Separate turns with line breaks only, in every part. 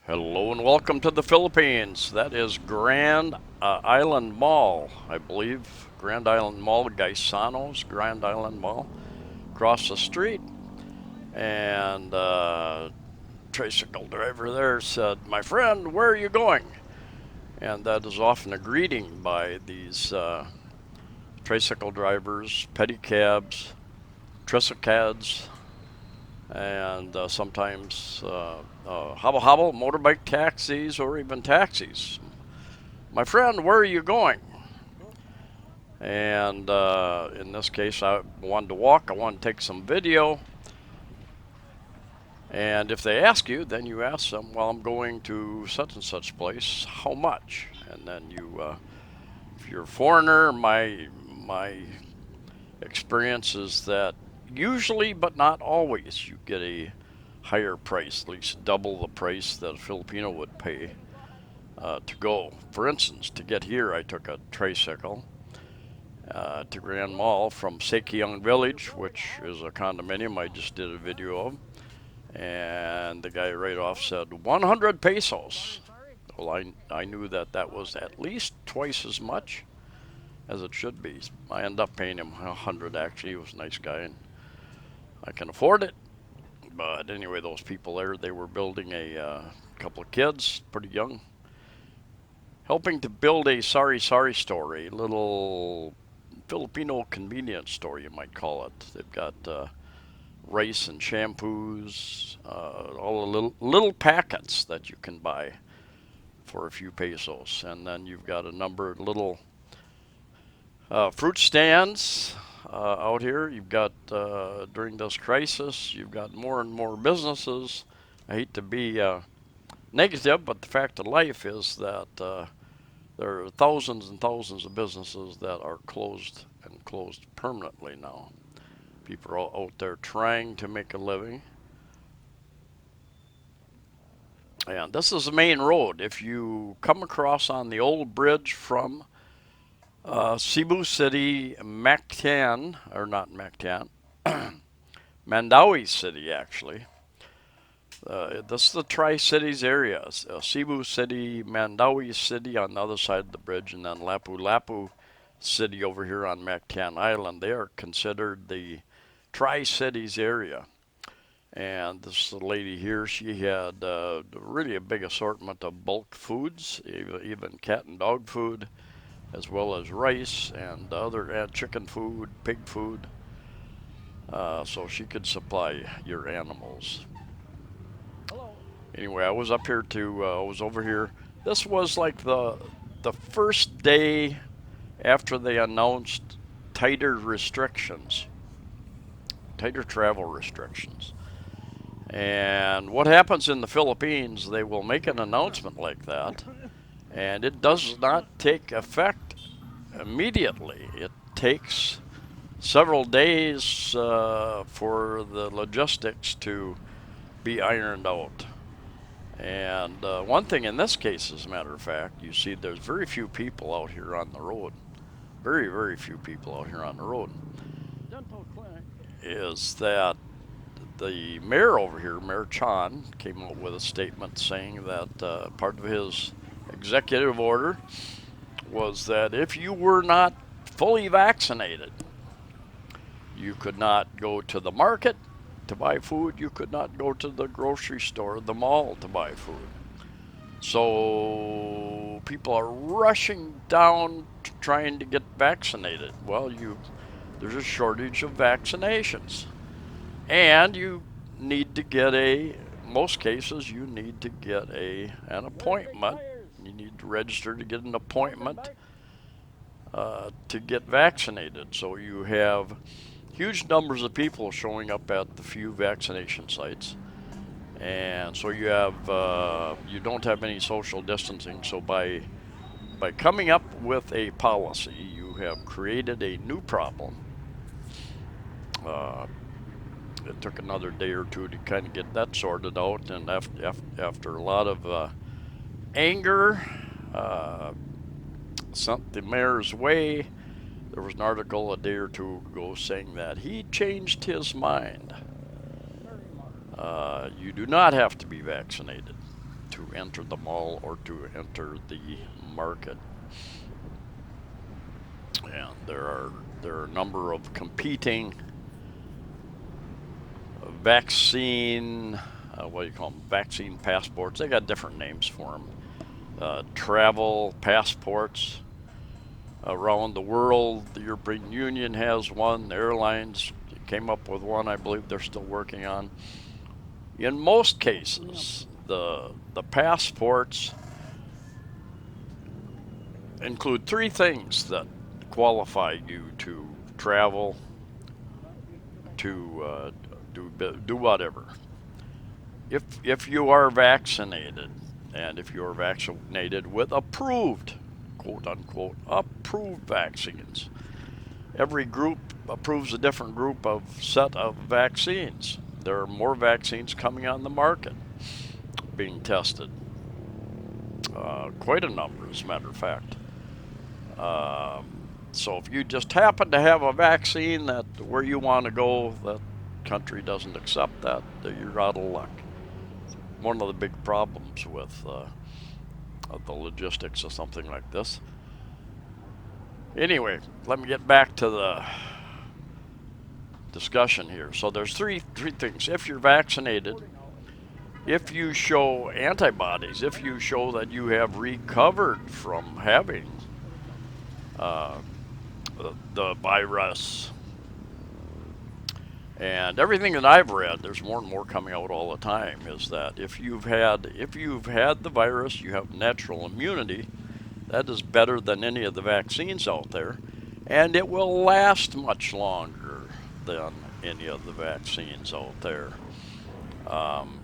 Hello and welcome to the Philippines. That is Grand Island Mall, I believe. Grand Island Mall, Gaisano's Grand Island Mall, across the street. And tricycle driver there said, "My friend, where are you going?" And that is often a greeting by these tricycle drivers, pedicabs, tricycads, and sometimes hobble hobble, motorbike taxis, or even taxis. "My friend, where are you going?" And in this case, I wanted to walk, I wanted to take some video. And if they ask you, then you ask them, "Well, I'm going to such and such place, how much?" And then if you're a foreigner, my experience is that usually, but not always, you get a higher price, at least double the price that a Filipino would pay to go. For instance, to get here, I took a tricycle to Grand Mall from Sekiang Village, which is a condominium I just did a video of. And the guy right off said 100 pesos. Well, I knew that that was at least twice as much as it should be. I ended up paying him 100 actually. He was a nice guy and I can afford it. But anyway, those people there, they were building a couple of kids, pretty young, helping to build a sari-sari store, a little Filipino convenience store, you might call it. They've got rice and shampoos, all the little packets that you can buy for a few pesos. And then you've got a number of little fruit stands out here. You've got, during this crisis, you've got more and more businesses. I hate to be negative, but the fact of life is that there are thousands and thousands of businesses that are closed and closed permanently now. People are out there trying to make a living. And this is the main road. If you come across on the old bridge from Cebu City, Mactan, or not Mactan, Mandawi City actually. This is the Tri-Cities area. Cebu City, Mandawi City on the other side of the bridge, and then Lapu Lapu City over here on Mactan Island. They are considered the Tri-Cities area. And this lady here, she had really a big assortment of bulk foods, even cat and dog food, as well as rice and other chicken food, pig food. So she could supply your animals. Anyway, I was up here I was over here. This was like the first day after they announced tighter restrictions, tighter travel restrictions. And what happens in the Philippines, they will make an announcement like that, and it does not take effect immediately. It takes several days for the logistics to be ironed out. And one thing in this case, as a matter of fact, you see there's very few people out here on the road. Very, very few people out here on the road. Dental clinic is that the mayor over here, Mayor Chan, came out with a statement saying that part of his executive order was that if you were not fully vaccinated, you could not go to the market to buy food, you could not go to the grocery store, the mall to buy food. So people are rushing down trying to get vaccinated. Well, there's a shortage of vaccinations. And you need to get most cases, you need to get an appointment. You need to register to get an appointment to get vaccinated. So you have huge numbers of people showing up at the few vaccination sites. And so you don't have any social distancing. So by coming up with a policy, you have created a new problem. It took another day or two to kind of get that sorted out, and after a lot of anger sent the mayor's way, there was an article a day or two ago saying that he changed his mind. You do not have to be vaccinated. to enter the mall or to enter the market. And there are a number of competing vaccine, what do you call them? Vaccine passports. They got different names for them. Travel passports around the world. The European Union has one. The airlines came up with one. I believe they're still working on. In most cases, the passports include three things that qualify you to travel, to do whatever. If you are vaccinated, and if you are vaccinated with approved, quote unquote, approved vaccines, every group approves a different group of set of vaccines. There are more vaccines coming on the market being tested. Quite a number, as a matter of fact. So if you just happen to have a vaccine that where you want to go, that country doesn't accept that, you're out of luck. One of the big problems with the logistics of something like this. Anyway, let me get back to the discussion here. So there's three things. If you're vaccinated, if you show antibodies, if you show that you have recovered from having the virus, and everything that I've read, there's more and more coming out all the time, is that if you've had the virus, you have natural immunity. That is better than any of the vaccines out there, and it will last much longer than any of the vaccines out there.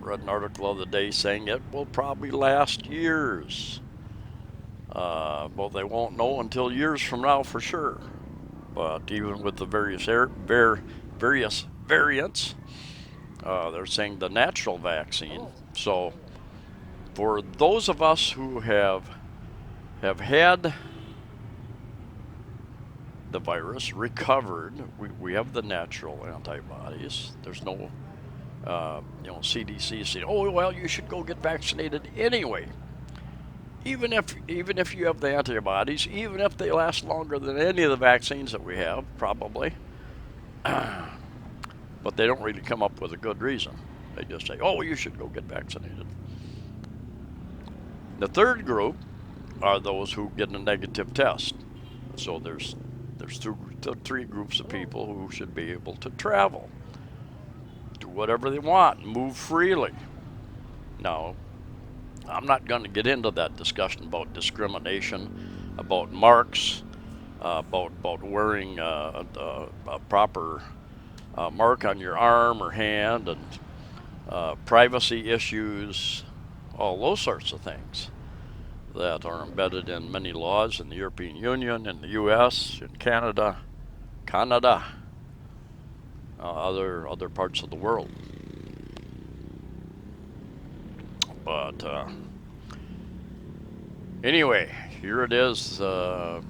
Read an article the other day saying it will probably last years. Well, they won't know until years from now for sure. But even with the various variants, they're saying the natural vaccine. So for those of us who have had the virus, recovered, we have the natural antibodies. There's no, CDC saying, oh, well, you should go get vaccinated anyway. Even if you have the antibodies, even if they last longer than any of the vaccines that we have, probably, but they don't really come up with a good reason. They just say, oh, you should go get vaccinated. The third group are those who get a negative test. So there's three groups of people who should be able to travel, do whatever they want, move freely. Now, I'm not going to get into that discussion about discrimination, about marks, about wearing a proper mark on your arm or hand, and privacy issues, all those sorts of things that are embedded in many laws in the European Union, in the U.S., in Canada, other parts of the world. But anyway, here it is. We're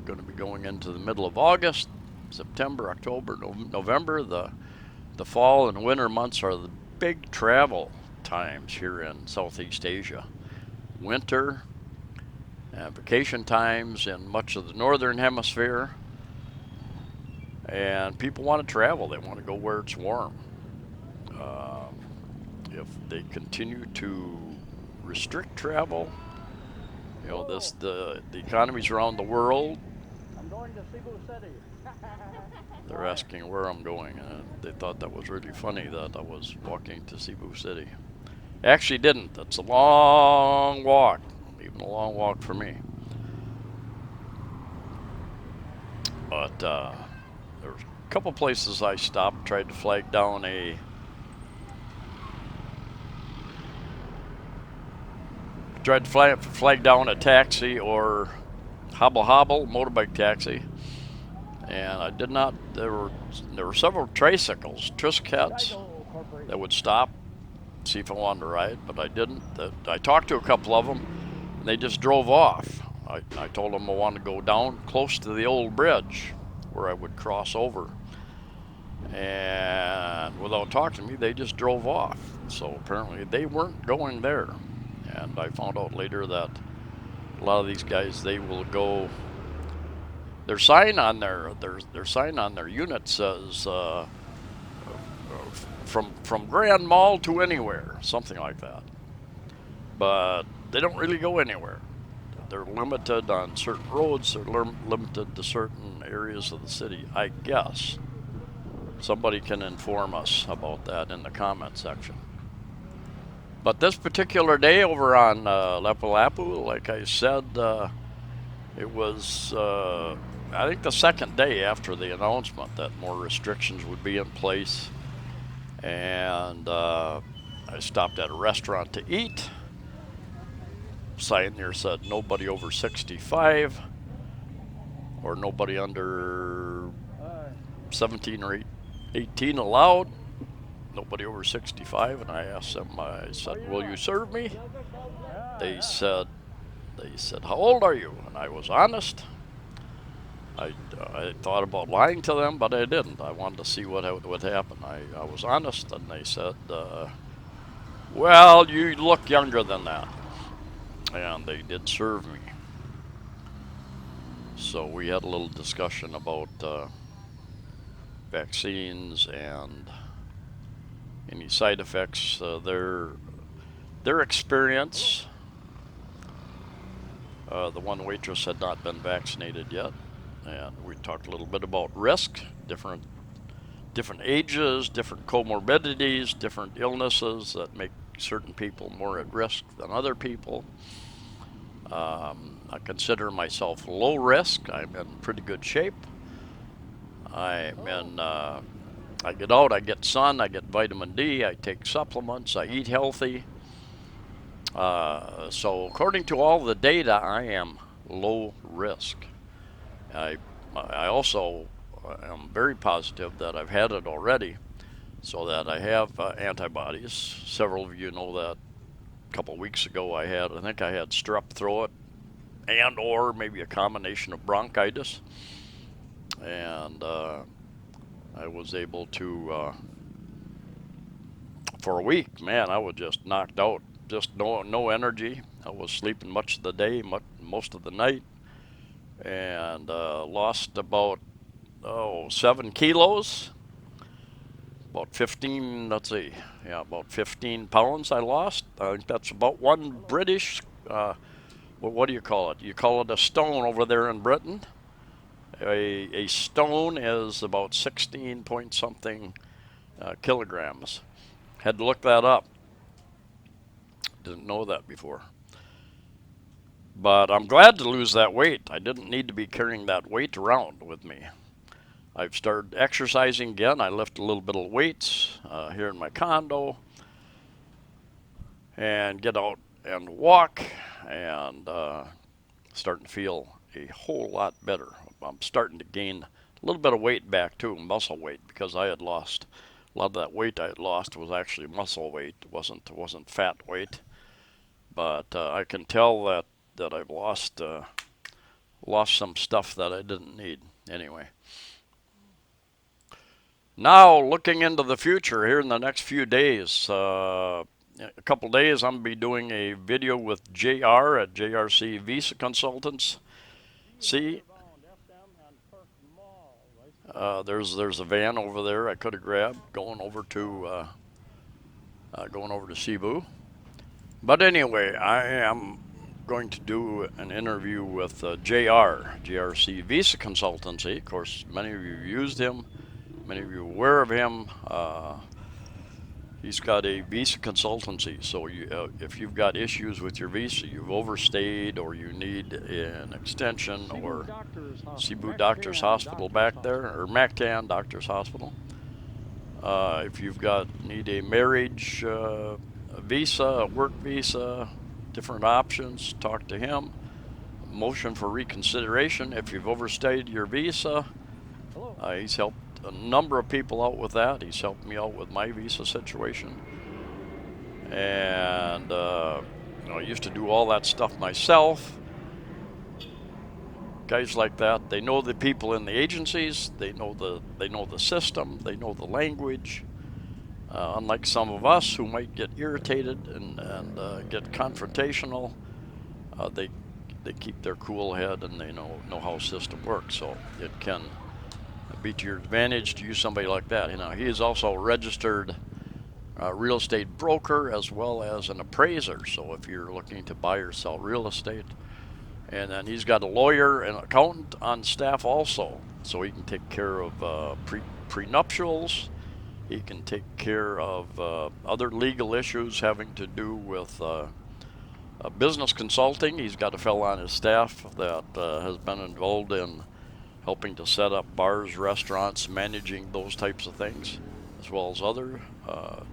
going to be going into the middle of August, September, October, November. The fall and winter months are the big travel times here in Southeast Asia. Winter, vacation times in much of the northern hemisphere, and people want to travel. They want to go where it's warm. If they continue to restrict travel, the economies around the world.
I'm going to Cebu City.
They're asking where I'm going, and they thought that was really funny that I was walking to Cebu City. Actually didn't. That's a long walk, even a long walk for me. But there were a couple places I stopped, tried to flag down a taxi or hobble motorbike taxi, and I did not. There were several tricycles, Triscats, that would stop, see if I wanted to ride, but I didn't. I talked to a couple of them, and they just drove off. I told them I wanted to go down close to the old bridge where I would cross over, and without talking to me, they just drove off. So apparently they weren't going there. And I found out later that a lot of these guys, they will go. Their sign on their unit says from Grand Mall to anywhere, something like that. But they don't really go anywhere. They're limited on certain roads. They're limited to certain areas of the city. I guess somebody can inform us about that in the comment section. But this particular day over on Lapu Lapu, like I said, it was I think the second day after the announcement that more restrictions would be in place, and I stopped at a restaurant to eat. Sign there said nobody over 65 or nobody under 17 or 18 allowed. Nobody over 65. And I asked them, I said, will you serve me? They said, how old are you? And I was honest. I thought about lying to them, but I didn't. I wanted to see what would happen. I was honest, and they said, well, you look younger than that. And they did serve me. So we had a little discussion about vaccines and any side effects. Their experience. The one waitress had not been vaccinated yet, and we talked a little bit about risk, different ages, different comorbidities, different illnesses that make certain people more at risk than other people. I consider myself low risk. I'm in pretty good shape. I'm in. I get out. I get sun. I get vitamin D. I take supplements. I eat healthy. So according to all the data, I am low risk. I also am very positive that I've had it already, so that I have antibodies. Several of you know that a couple of weeks ago I think I had strep throat and or maybe a combination of bronchitis, and I was able to for a week, man, I was just knocked out, just no energy. I was sleeping much of the day, most of the night, and lost about 7 kilos, about 15. Let's see, yeah, about 15 pounds I lost. I think that's about one British. Well, what do you call it? You call it a stone over there in Britain. A stone is about 16 point something kilograms. Had to look that up. Didn't know that before. But I'm glad to lose that weight. I didn't need to be carrying that weight around with me. I've started exercising again. I lift a little bit of weights here in my condo and get out and walk, and starting to feel a whole lot better. I'm starting to gain a little bit of weight back too, muscle weight, because I had lost a lot of that weight I had lost was actually muscle weight. It wasn't fat weight, but I can tell that I've lost some stuff that I didn't need anyway. Now, looking into the future here in the next few days, a couple days I'm going to be doing a video with JR at JRC Visa Consultants. See, there's a van over there I could have grabbed going over to Cebu. But anyway, I am going to do an interview with JRC Visa Consultancy. Of course, many of you used him. Many of you are aware of him. He's got a visa consultancy, so if you've got issues with your visa, you've overstayed, or you need an extension, or Cebu Doctors Hospital back there, or Mactan Doctors Hospital. If you've need a marriage visa, a work visa, different options, talk to him. Motion for reconsideration if you've overstayed your visa. He's helped a number of people out with that. He's helped me out with my visa situation. And I used to do all that stuff myself. Guys like that, they know the people in the agencies, they know the system, they know the language. Unlike some of us who might get irritated and get confrontational, they keep their cool head and they know how the system works. So it can be to your advantage to use somebody like that. He is also a registered real estate broker as well as an appraiser. So if you're looking to buy or sell real estate, and then he's got a lawyer and accountant on staff also, so he can take care of prenuptials. He can take care of other legal issues having to do with business consulting. He's got a fellow on his staff that has been involved in helping to set up bars, restaurants, managing those types of things, as well as other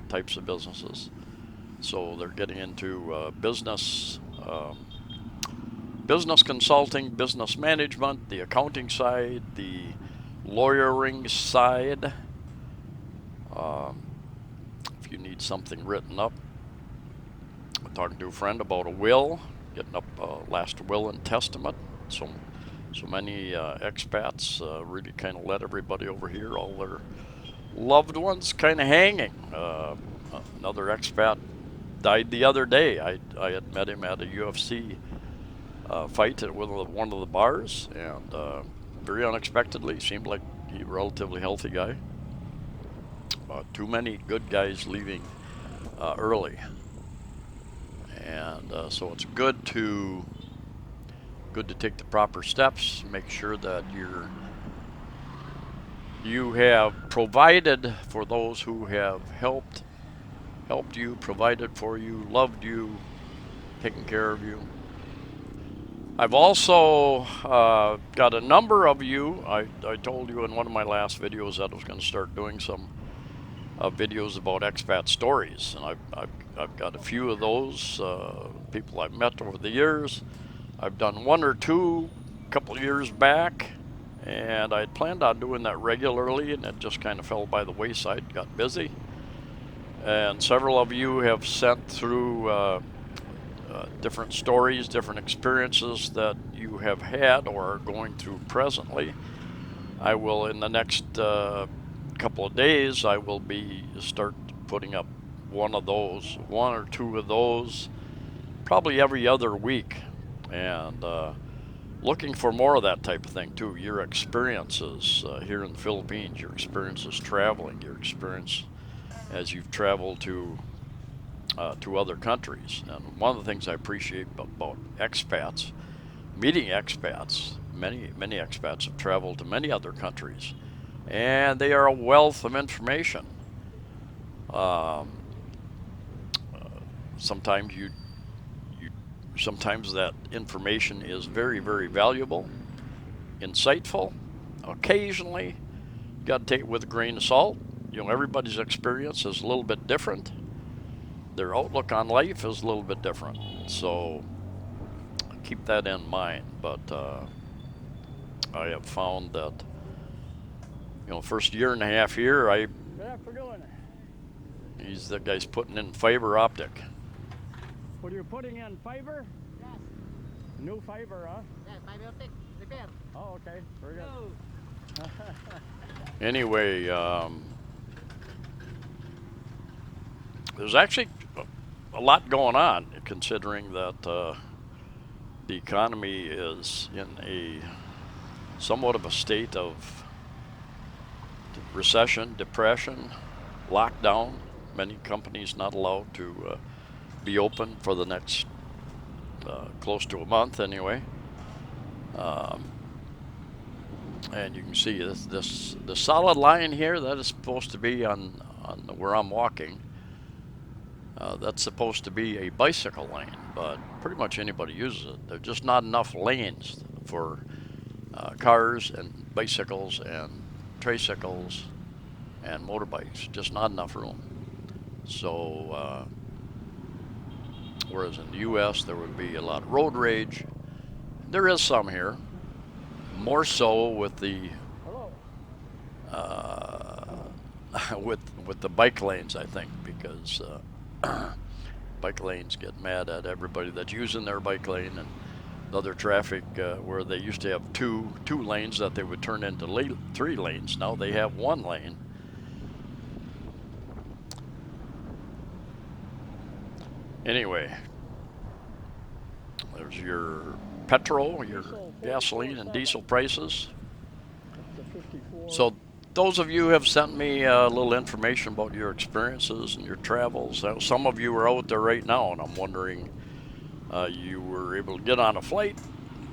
types of businesses. So they're getting into business consulting, business management, the accounting side, the lawyering side. If you need something written up, I'm talking to a friend about a will, getting up last will and testament. So many expats really kind of let everybody over here, all their loved ones, kind of hanging. Another expat died the other day. I had met him at a UFC fight at one of the bars, and very unexpectedly, seemed like he was a relatively healthy guy. Too many good guys leaving early, and so it's good to take the proper steps. Make sure that you have provided for those who have helped you, provided for you, loved you, taken care of you. I've also got a number of you. I told you in one of my last videos that I was going to start doing some videos about expat stories, and I've got a few of those people I've met over the years. I've done one or two a couple of years back, and I had planned on doing that regularly, and it just kind of fell by the wayside, got busy. And several of you have sent through different stories, different experiences that you have had or are going through presently. I will, in the next couple of days, I will start putting up one or two of those, probably every other week, and looking for more of that type of thing too. Your experiences here in the Philippines, your experiences traveling, your experience as you've traveled to other countries. And one of the things I appreciate about expats, meeting expats, many expats have traveled to many other countries, and they are a wealth of information. Sometimes sometimes that information is very, very valuable, insightful. Occasionally, you got to take it with a grain of salt. Everybody's experience is a little bit different. Their outlook on life is a little bit different. So keep that in mind. But I have found that, first year and a half here,
Good afternoon.
he's the guy's putting in fiber optic.
What are you putting in, fiber?
Yes,
New fiber, huh?
yes, fiber optic repair.
Oh, okay. Very good.
No.
Anyway, there's actually a lot going on, considering that the economy is in a somewhat of a state of recession, depression, lockdown. Many companies not allowed to be open for the next close to a month anyway. And you can see the solid line here, that is supposed to be on where I'm walking. That's supposed to be a bicycle lane, but pretty much anybody uses it. There's just not enough lanes for cars and bicycles and tricycles and motorbikes. Just not enough room. So, whereas in the U.S. there would be a lot of road rage. There is some here, more so with the with the bike lanes, I think, because bike lanes get mad at everybody that's using their bike lane, and other traffic where they used to have two lanes that they would turn into 3 lanes. Now they have 1 lane. Anyway, there's your petrol, your
Diesel,
gasoline, and
44.7.
diesel prices.
That's the 54.
So those of you who have sent me a little information about your experiences and your travels. Some of you are out there right now, and I'm wondering, you were able to get on a flight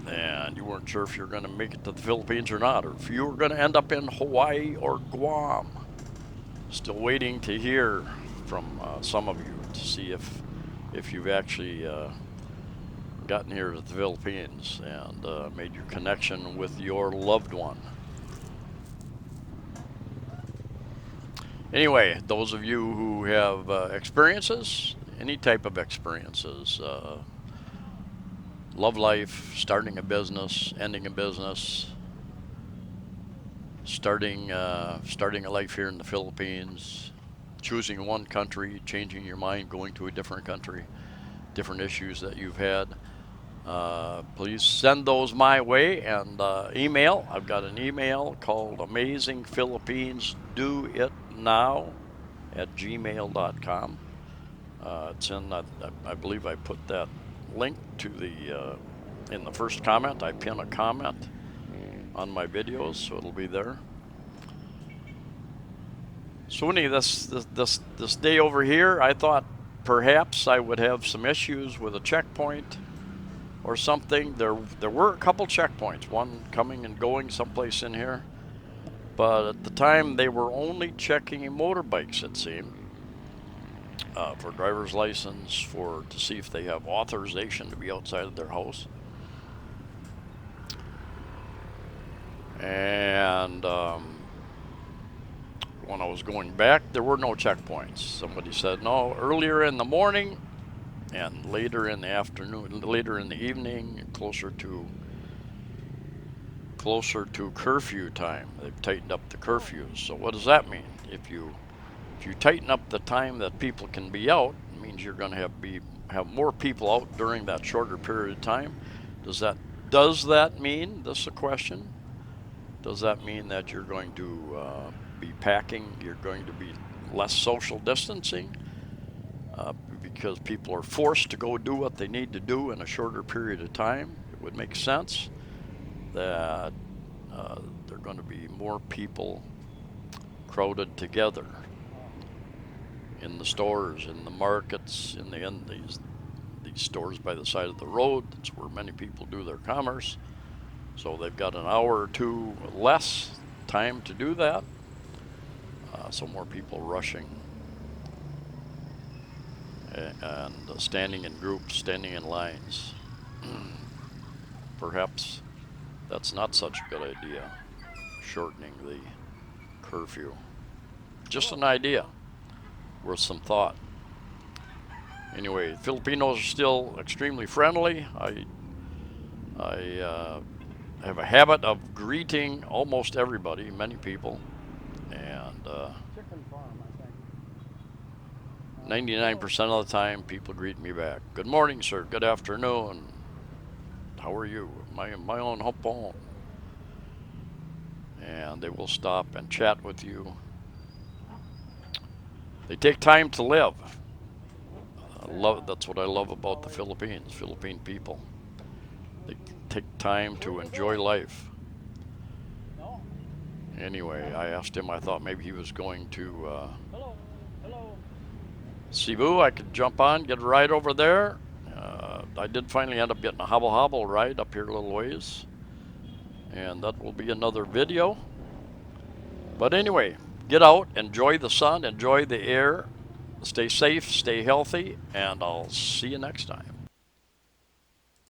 and you weren't sure if you're going to make it to the Philippines or not, or if you were going to end up in Hawaii or Guam. Still waiting to hear from some of you to see if you've actually gotten here to the Philippines and made your connection with your loved one. Anyway, those of you who have experiences, any type of experiences, love life, starting a business, ending a business, starting a life here in the Philippines, choosing one country, changing your mind, going to a different country, different issues that you've had, please send those my way and email. I've got an email called Amazing Philippines Do It Now at gmail.com. It's in, I believe I put that link to the, in the first comment. I pin a comment on my videos, so it'll be there. So anyway, this day over here, I thought perhaps I would have some issues with a checkpoint or something. There were a couple checkpoints, one coming and going someplace in here, but at the time they were only checking motorbikes, it seemed, for driver's license, to see if they have authorization to be outside of their house. And when I was going back, there were no checkpoints. Somebody said no, earlier in the morning and later in the afternoon, later in the evening, closer to curfew time. They've tightened up the curfews. So what does that mean? If you tighten up the time that people can be out, it means you're going to have more people out during that shorter period of time. Does that mean, this is a question, does that mean that you're going to be packing, you're going to be less social distancing, because people are forced to go do what they need to do in a shorter period of time? It would make sense that there are going to be more people crowded together in the stores, in the markets, in these stores by the side of the road. That's where many people do their commerce. So they've got an hour or two less time to do that. So more people rushing and standing in groups, standing in lines. Perhaps that's not such a good idea, shortening the curfew. Just an idea, worth some thought. Anyway, Filipinos are still extremely friendly. I have a habit of greeting almost everybody, many people, and
Chicken farm, I think.
99% of the time people greet me back. Good morning, sir. Good afternoon. How are you? My own hopon. And they will stop and chat with you. They take time to live. That's what I love about the Philippines, Philippine people. They take time to enjoy life.
No?
Anyway, I asked him, I thought maybe he was going to
Hello.
Cebu. I could jump on, get a ride over there. I did finally end up getting a hobble ride up here a little ways. And that will be another video. But anyway, get out, enjoy the sun, enjoy the air, stay safe, stay healthy, and I'll see you next time.